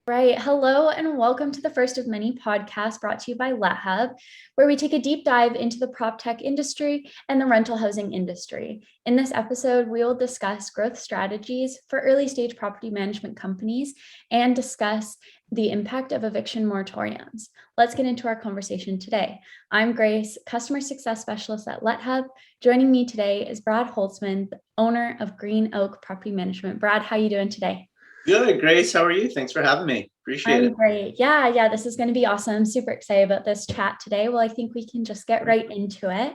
Right. Hello, and welcome to the first of many podcasts brought to you by LetHub, where we take a deep dive into the prop tech industry and the rental housing industry. In this episode, we will discuss growth strategies for early stage property management companies and discuss the impact of eviction moratoriums. Let's get into our conversation today. I'm Grace, Customer Success Specialist at LetHub. Joining me today is Brad Holtzman, the owner of Green Oak Property Management. Brad, how are you doing today? Good, Grace. How are you? Thanks for having me. Appreciate I'm it. great. Yeah, this is going to be awesome. I'm super excited about this chat today. Well, I think we can just get right into it.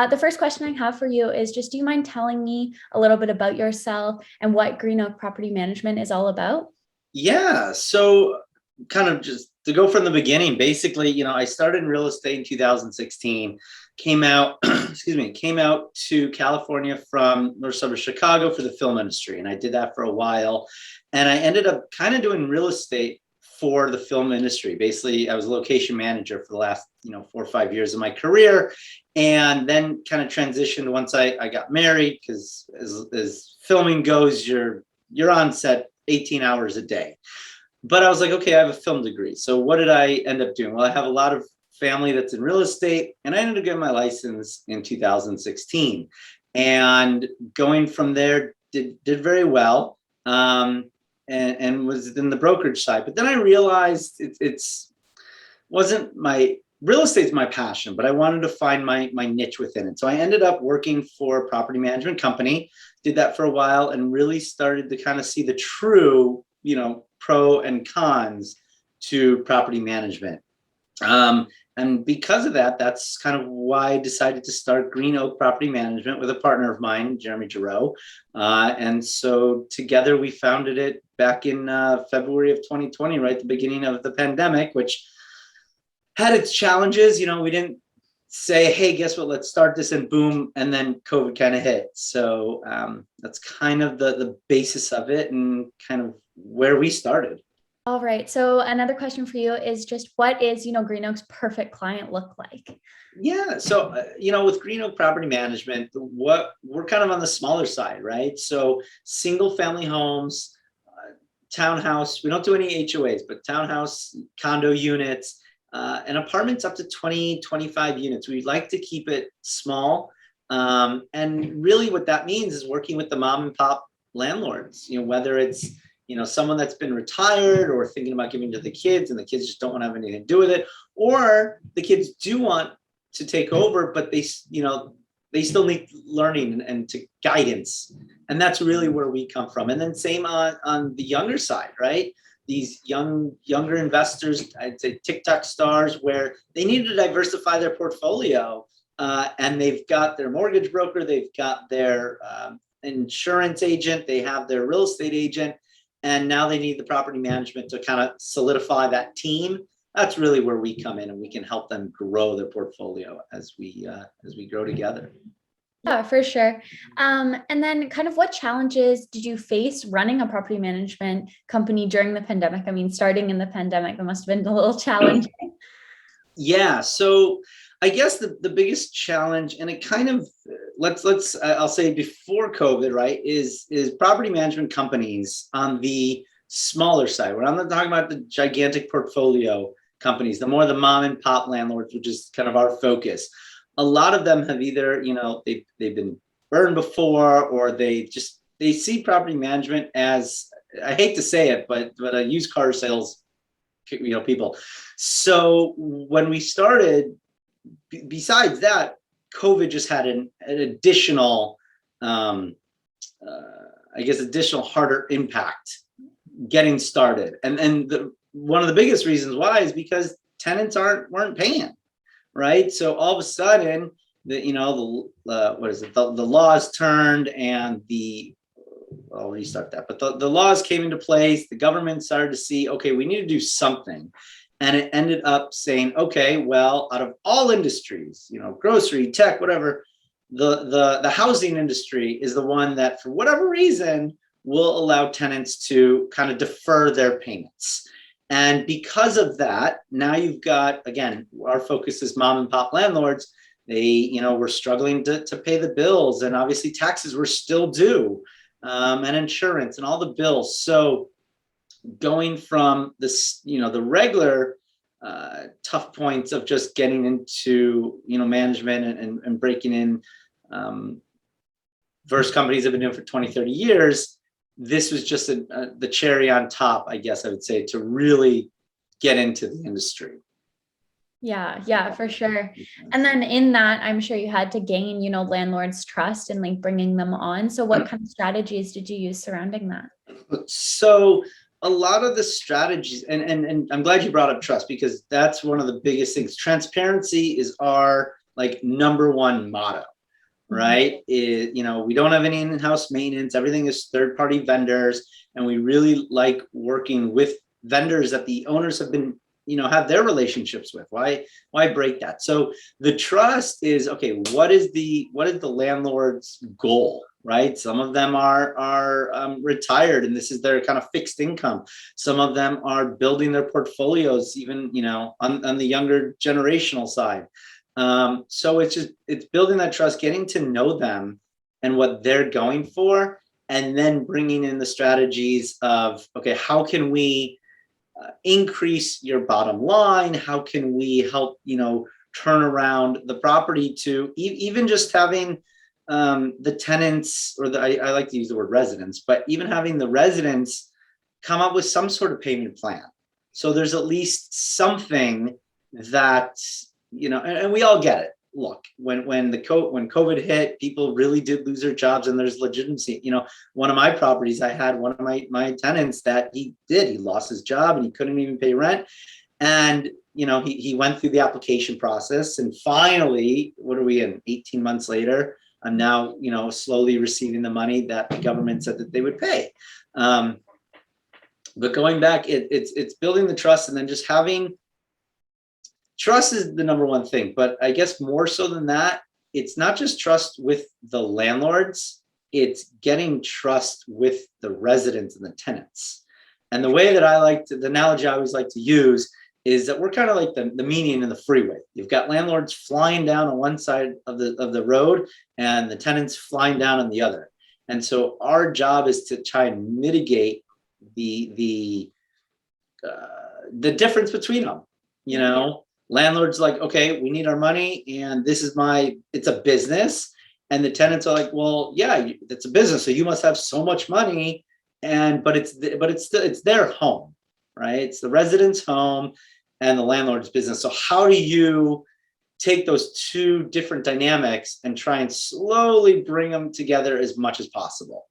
The first question I have for you is just, do you mind telling me a little bit about yourself and what Green Oak Property Management is all about? Yeah. So, kind of just to go from the beginning, basically, I started in real estate in 2016, came out, came out to California from north suburb of Chicago for the film industry. And I did that for a while. And I ended up kind of doing real estate for the film industry. Basically, I was a location manager for the last, 4 or 5 years of my career. And then kind of transitioned once I got married, because as filming goes, you're on set 18 hours a day. But I was like, okay, I have a film degree. So what did I end up doing? Well, I have a lot of family that's in real estate, and I ended up getting my license in 2016. And going from there, did very well, and was in the brokerage side. But then I realized it's wasn't my real estate's my passion, but I wanted to find my niche within it. So I ended up working for a property management company, did that for a while, and really started to kind of see the true, pro and cons to property management. And because of that, that's kind of why I decided to start Green Oak Property Management with a partner of mine, Gerow. And so together we founded it back in February of 2020, right at the beginning of the pandemic, which had its challenges. We didn't say, hey, guess what, let's start this, and boom, and then COVID kind of hit. So that's kind of the basis of it and kind of where we started. All right. So another question for you is just what is, Green Oak's perfect client look like? Yeah. So, with Green Oak Property Management, what we're kind of on the smaller side, right? So single family homes, townhouse, we don't do any HOAs, but townhouse, condo units, and apartments up to 20, 25 units. We'd like to keep it small. And really what that means is working with the mom and pop landlords, whether it's, someone that's been retired or thinking about giving to the kids and the kids just don't want to have anything to do with it, or the kids do want to take over, but they still need learning and to guidance. And that's really where we come from. And then same on the younger side, right? These younger investors, I'd say TikTok stars, where they need to diversify their portfolio, and they've got their mortgage broker, they've got their insurance agent, they have their real estate agent, and now they need the property management to kind of solidify that team. That's really where we come in, and we can help them grow their portfolio as we grow together. Yeah, for sure. And then kind of what challenges did you face running a property management company during the pandemic? I mean, starting in the pandemic, it must have been a little challenging. Yeah, so I guess the biggest challenge, and it kind of let's I'll say before COVID, right, is property management companies on the smaller side. We're not talking about the gigantic portfolio companies, the more the mom and pop landlords, which is kind of our focus. A lot of them have either, they've been burned before, or they see property management as, I hate to say it, but a used car sales, people. So when we started, besides that, COVID just had an additional, additional harder impact getting started. And one of the biggest reasons why is because tenants weren't paying, right? So all of a sudden, the laws turned, and I'll restart that. But the laws came into place. The government started to see, okay, we need to do something. And it ended up saying, okay, well, out of all industries, grocery, tech, whatever, the housing industry is the one that, for whatever reason, will allow tenants to kind of defer their payments. And because of that, now you've got, again, our focus is mom and pop landlords. They, were struggling to pay the bills, and obviously taxes were still due, and insurance and all the bills. So going from this, the regular tough points of just getting into, management and breaking in, versus companies have been doing for 20, 30 years. This was just the cherry on top, I guess I would say, to really get into the industry. Yeah, for sure. And then in that, I'm sure you had to gain, landlords' trust and like bringing them on. So what kind of strategies did you use surrounding that? So a lot of the strategies, and I'm glad you brought up trust, because that's one of the biggest things. Transparency is our like number one motto, right? We don't have any in-house maintenance. Everything is third-party vendors, and we really like working with vendors that the owners have been, have their relationships with. Why break that? So the trust is, okay, what is the landlord's goal, right? Some of them are retired, and this is their kind of fixed income. Some of them are building their portfolios, even, on the younger generational side. So it's building that trust, getting to know them and what they're going for, and then bringing in the strategies of, okay, how can we increase your bottom line? How can we help, turn around the property to even just having the tenants, or I like to use the word residents, but even having the residents come up with some sort of payment plan. So there's at least something that, and we all get it. Look, when COVID hit, people really did lose their jobs, and there's legitimacy. One of my properties, I had one of my tenants that he lost his job and he couldn't even pay rent. And, he went through the application process, and finally, what are we in, 18 months later, I'm now, slowly receiving the money that the government said that they would pay. But going back, it's building the trust, and then just having trust is the number one thing. But I guess more so than that, it's not just trust with the landlords, it's getting trust with the residents and the tenants. And the way that the analogy I always like to use is that we're kind of like the median in the freeway. You've got landlords flying down on one side of the road, and the tenants flying down on the other. And so our job is to try and mitigate the difference between them. Landlords like, okay, we need our money, and it's a business. And the tenants are like, well, yeah, it's a business, so you must have so much money. But it's their home, right? It's the resident's home and the landlord's business. So how do you take those two different dynamics and try and slowly bring them together as much as possible?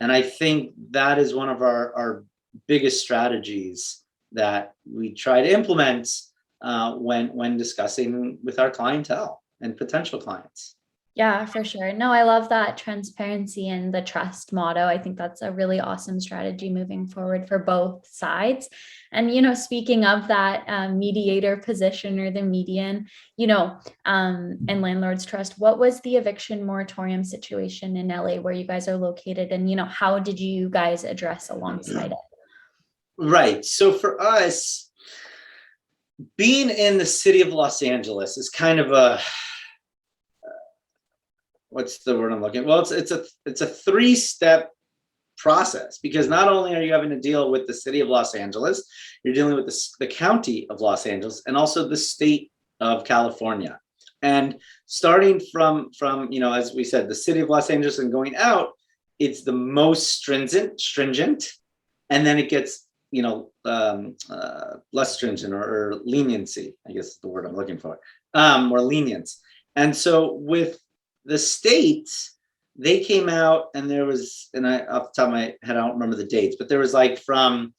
And I think that is one of our biggest strategies that we try to implement when discussing with our clientele and potential clients. Yeah, for sure. No, I love that transparency and the trust motto. I think that's a really awesome strategy moving forward for both sides. And, speaking of that mediator position, or the median, and landlords trust, what was the eviction moratorium situation in LA where you guys are located? And, how did you guys address alongside it? Right. So for us, being in the city of Los Angeles is kind of what's the word I'm looking? Well, it's a three-step process, because not only are you having to deal with the city of Los Angeles, you're dealing with the county of Los Angeles, and also the state of California. And starting from as we said, the city of Los Angeles and going out, it's the most stringent, and then it gets less stringent, or leniency, I guess is the word I'm looking for, more lenience. And so with the states, they came out, and there was, and off the top of my head, I don't remember the dates, but there was like from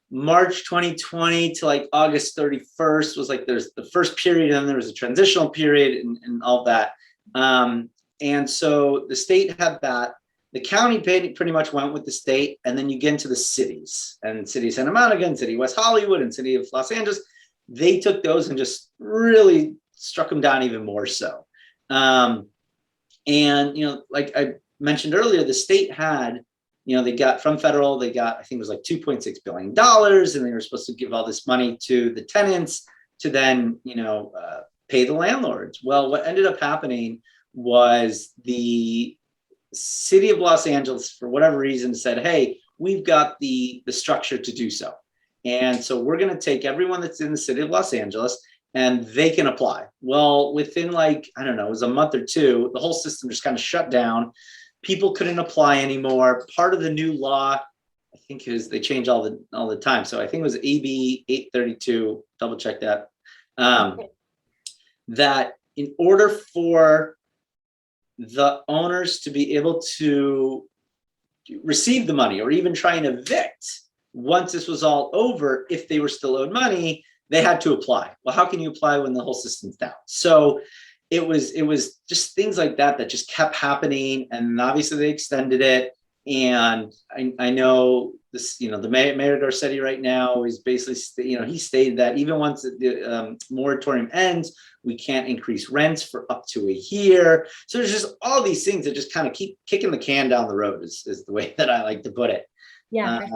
March 2020 to like August 31st was like, there's the first period, and then there was a transitional period and all that. And so the state had that. The county pretty much went with the state, and then you get into the cities, and City of Santa Monica, and City of West Hollywood, and City of Los Angeles. They took those and just really struck them down even more so. And, like I mentioned earlier, the state had, they got from federal, I think it was like $2.6 billion, and they were supposed to give all this money to the tenants to then, pay the landlords. Well, what ended up happening was the city of Los Angeles, for whatever reason, said, hey, we've got the structure to do so. And so we're going to take everyone that's in the city of Los Angeles and they can apply. Well, within like, I don't know, it was a month or two, the whole system just kind of shut down. People couldn't apply anymore. Part of the new law, I think they change all the time. So I think it was AB 832, double check that, that in order for the owners to be able to receive the money or even try and evict once this was all over, if they were still owed money, they had to apply. Well, how can you apply when the whole system's down? So it was just things like that that just kept happening, and obviously they extended it. And I know this, the Mayor Garcetti right now is basically, he stated that even once the moratorium ends, we can't increase rents for up to a year. So there's just all these things that just kind of keep kicking the can down the road is the way that I like to put it. Yeah.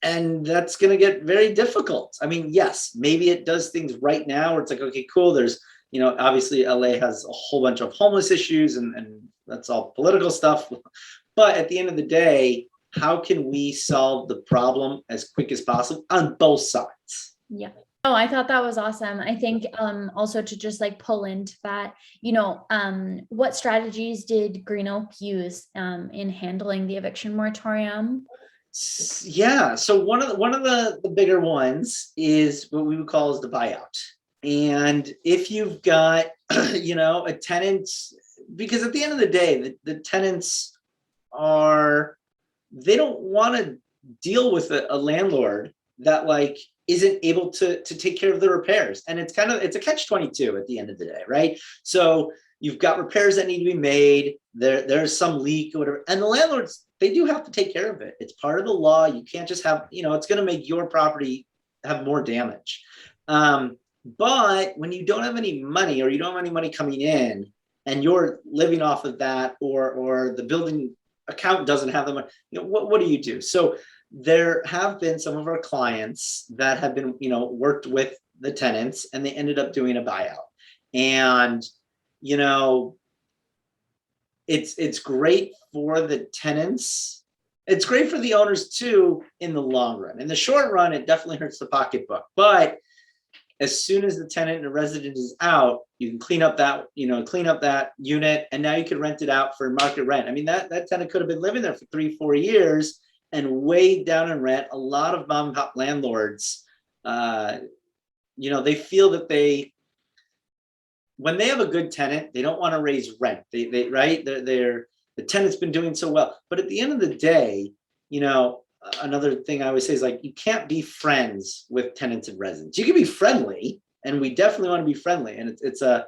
And that's going to get very difficult. I mean, yes, maybe it does things right now where it's like, okay, cool. There's, obviously LA has a whole bunch of homeless issues and that's all political stuff. But at the end of the day, how can we solve the problem as quick as possible on both sides? Yeah. Oh, I thought that was awesome. I think also to just like pull into that, what strategies did Green Oak use in handling the eviction moratorium? Yeah, so one of the bigger ones is what we would call is the buyout. And if you've got a tenant, because at the end of the day, the tenants they don't want to deal with a landlord that like isn't able to take care of the repairs. And it's a catch-22 at the end of the day, right? So you've got repairs that need to be made, there's some leak or whatever, and the landlords, they do have to take care of it. It's part of the law. You can't just have, it's going to make your property have more damage. But when you don't have any money or you don't have any money coming in and you're living off of that, or the building account doesn't have the money, what do you do? So there have been some of our clients that have been, worked with the tenants and they ended up doing a buyout. And, it's great for the tenants. It's great for the owners too in the long run. In the short run, it definitely hurts the pocketbook. But as soon as the tenant and the resident is out, you can clean up that unit, and now you can rent it out for market rent. I mean, that tenant could have been living there for 3-4 years and way down in rent. A lot of mom and pop landlords, they feel that when they have a good tenant, they don't want to raise rent. The tenant's been doing so well. But at the end of the day, another thing I always say is like, you can't be friends with tenants and residents. You can be friendly, and we definitely want to be friendly. And it's a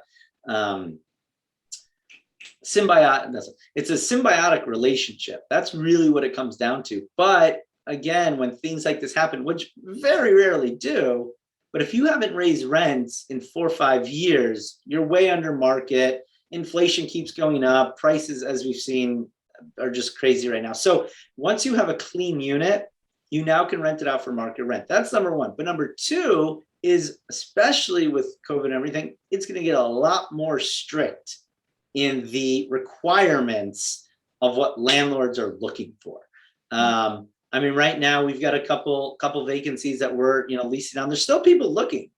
symbiotic relationship. That's really what it comes down to. But again, when things like this happen, which very rarely do, but if you haven't raised rents in 4 or 5 years, you're way under market. Inflation keeps going up. Prices, as we've seen, are just crazy right now. So once you have a clean unit, you now can rent it out for market rent. That's number one. But number two is, especially with COVID and everything, it's going to get a lot more strict in the requirements of what landlords are looking for. I mean, right now we've got a couple vacancies that we're leasing on. There's still people looking,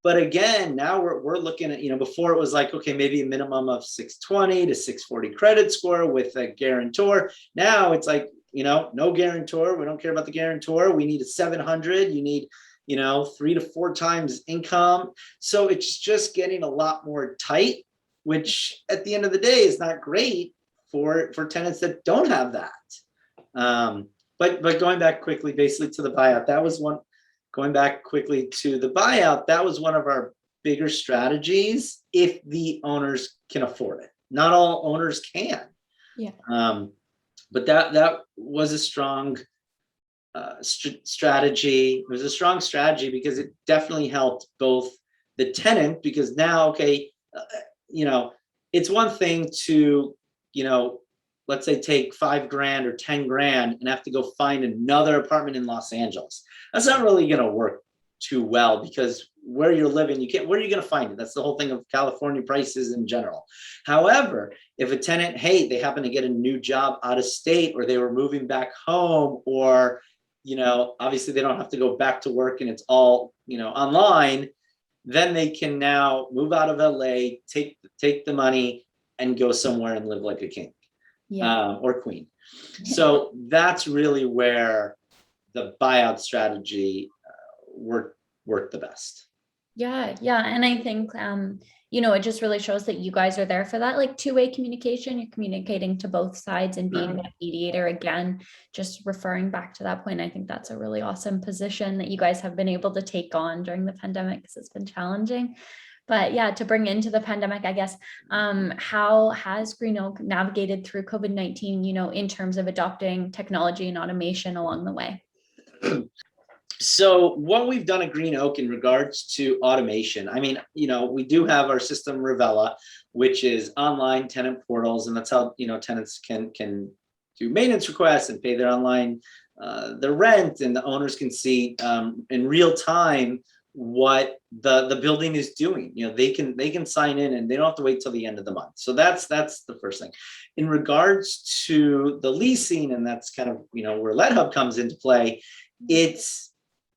but again, now we're looking at, before it was like, okay, maybe a minimum of 620 to 640 credit score with a guarantor. Now it's like, no guarantor. We don't care about the guarantor. We need a 700. You need 3 to 4 times income. So it's just getting a lot more tight, which at the end of the day is not great for tenants that don't have that. But going back quickly, basically to the buyout, that was one of our bigger strategies if the owners can afford it. Not all owners can. Yeah. But that was a strong strategy. It was a strong strategy because it definitely helped both the tenant, because now, okay, it's one thing to, let's say take $5,000 or $10,000 and have to go find another apartment in Los Angeles. That's not really going to work too well, because where you're living, where are you going to find it? That's the whole thing of California prices in general. However, if a tenant, hey, they happen to get a new job out of state, or they were moving back home, or, obviously they don't have to go back to work and it's all, online, then they can now move out of LA, take the money and go somewhere and live like a king, or queen. So that's really where the buyout strategy worked the best. Yeah. And I think, it just really shows that you guys are there for that, like, two-way communication. You're communicating to both sides and being that mediator. Again, just referring back to that point, I think that's a really awesome position that you guys have been able to take on during the pandemic, because it's been challenging. But yeah, to bring into the pandemic, I guess, how has Green Oak navigated through COVID-19, in terms of adopting technology and automation along the way? So what we've done at Green Oak in regards to automation, I mean, we do have our system Revella, which is online tenant portals, and that's how, tenants can do maintenance requests and pay their online their rent, and the owners can see in real time what the building is doing. They can sign in and they don't have to wait till the end of the month. So that's the first thing. In regards to the leasing, and that's kind of where LedHub comes into play, it's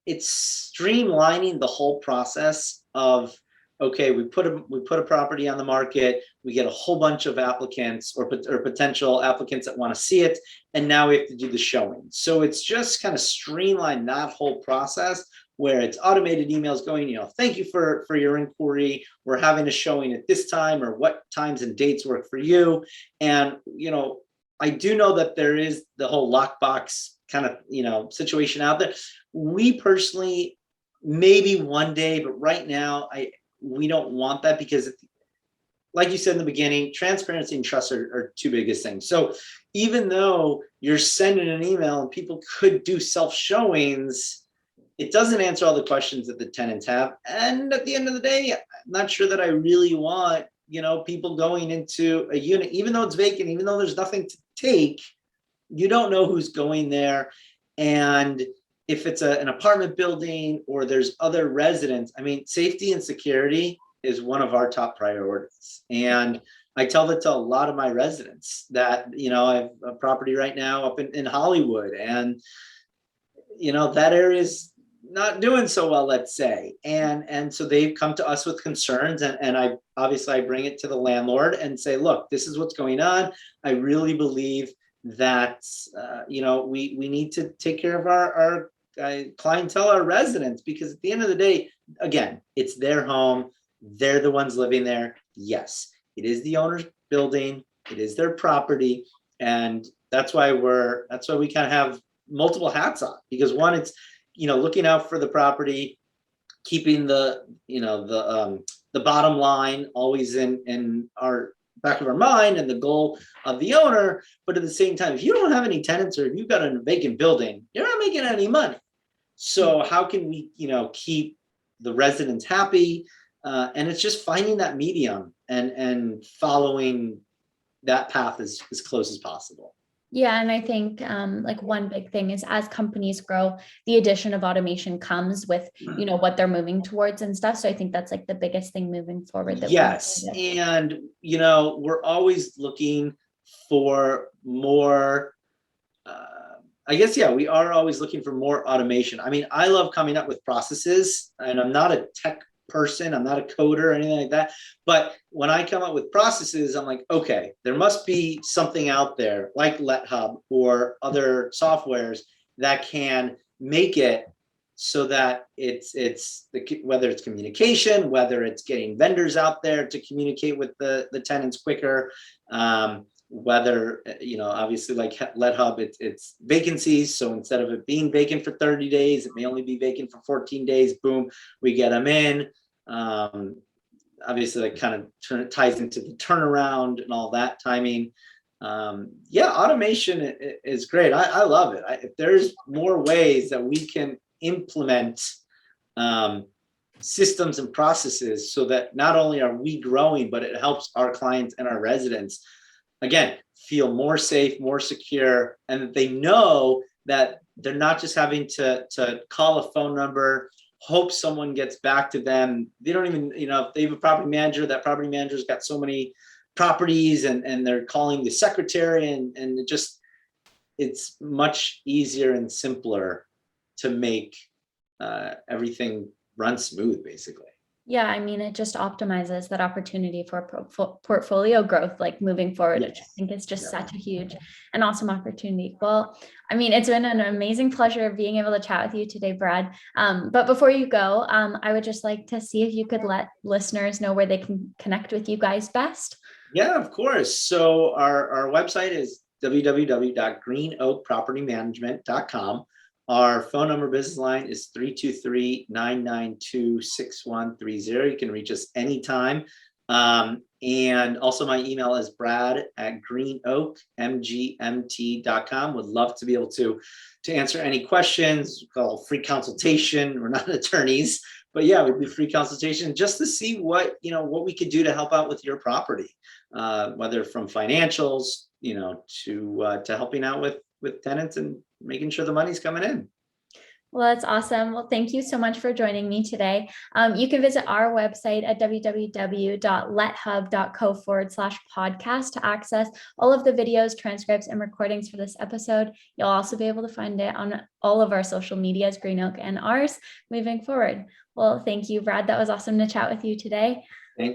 streamlining the whole process of, okay, we put a property on the market, we get a whole bunch of applicants or potential applicants that want to see it, and now we have to do the showing. So it's just kind of streamlined that whole process, where it's automated emails going, thank you for your inquiry, we're having a showing at this time, or what times and dates work for you. And I do know that there is the whole lockbox kind of situation out there. We personally, maybe one day, but right now we don't want that, because like you said in the beginning, transparency and trust are two biggest things. So even though you're sending an email and people could do self showings, it doesn't answer all the questions that the tenants have. And at the end of the day, I'm not sure that I really want people going into a unit, even though it's vacant, even though there's nothing to take. You don't know who's going there. And if it's an apartment building or there's other residents, I mean, safety and security is one of our top priorities. And I tell that to a lot of my residents that, I have a property right now up in Hollywood, and, that area is not doing so well, let's say. And so they've come to us with concerns, and I bring it to the landlord and say, look, this is what's going on. I really believe that we need to take care of our clientele, our residents, because at the end of the day, again, it's their home, they're the ones living there. Yes, it is the owner's building, it is their property, and that's why we kind of have multiple hats on, because one, it's looking out for the property, keeping the bottom line always in our back of our mind and the goal of the owner. But at the same time, if you don't have any tenants, or if you've got a vacant building, you're not making any money. So how can we keep the residents happy? And it's just finding that medium and following that path as close as possible. Yeah. And I think like one big thing is, as companies grow, the addition of automation comes with, what they're moving towards and stuff. So I think that's like the biggest thing moving forward. Yes. And, we're always looking for more, we are always looking for more automation. I mean, I love coming up with processes, and I'm not a tech person, I'm not a coder or anything like that. But when I come up with processes, I'm like, okay, there must be something out there like LetHub or other softwares that can make it so that whether it's communication, whether it's getting vendors out there to communicate with the tenants quicker, whether, obviously like LetHub, it's vacancies. So instead of it being vacant for 30 days, it may only be vacant for 14 days. Boom, we get them in. Obviously that kind of ties into the turnaround and all that timing. Automation is great. I love it. If there's more ways that we can implement systems and processes so that not only are we growing, but it helps our clients and our residents, again, feel more safe, more secure, and that they know that they're not just having to call a phone number hope someone gets back to them. They don't even, if they have a property manager, that property manager's got so many properties and they're calling the secretary and it's much easier and simpler to make everything run smooth, basically. Yeah, I mean, it just optimizes that opportunity for portfolio growth, like moving forward, which I think is just such a huge and awesome opportunity. Well, I mean, it's been an amazing pleasure being able to chat with you today, Brad. But before you go, I would just like to see if you could let listeners know where they can connect with you guys best. Yeah, of course. So our website is www.greenoakpropertymanagement.com. Our phone number business line is 323-992-6130. You can reach us anytime. And also my email is brad@greenoakmgmt.com. Would love to be able to answer any questions. We call free consultation. We're not attorneys, but yeah, we do free consultation just to see what we could do to help out with your property, whether from financials, to helping out with tenants and making sure the money's coming in. Well, that's awesome. Well, thank you so much for joining me today. You can visit our website at www.lethub.co/podcast to access all of the videos, transcripts, and recordings for this episode. You'll also be able to find it on all of our social medias, Green Oak and ours, moving forward. Well, thank you, Brad. That was awesome to chat with you today. Thank you.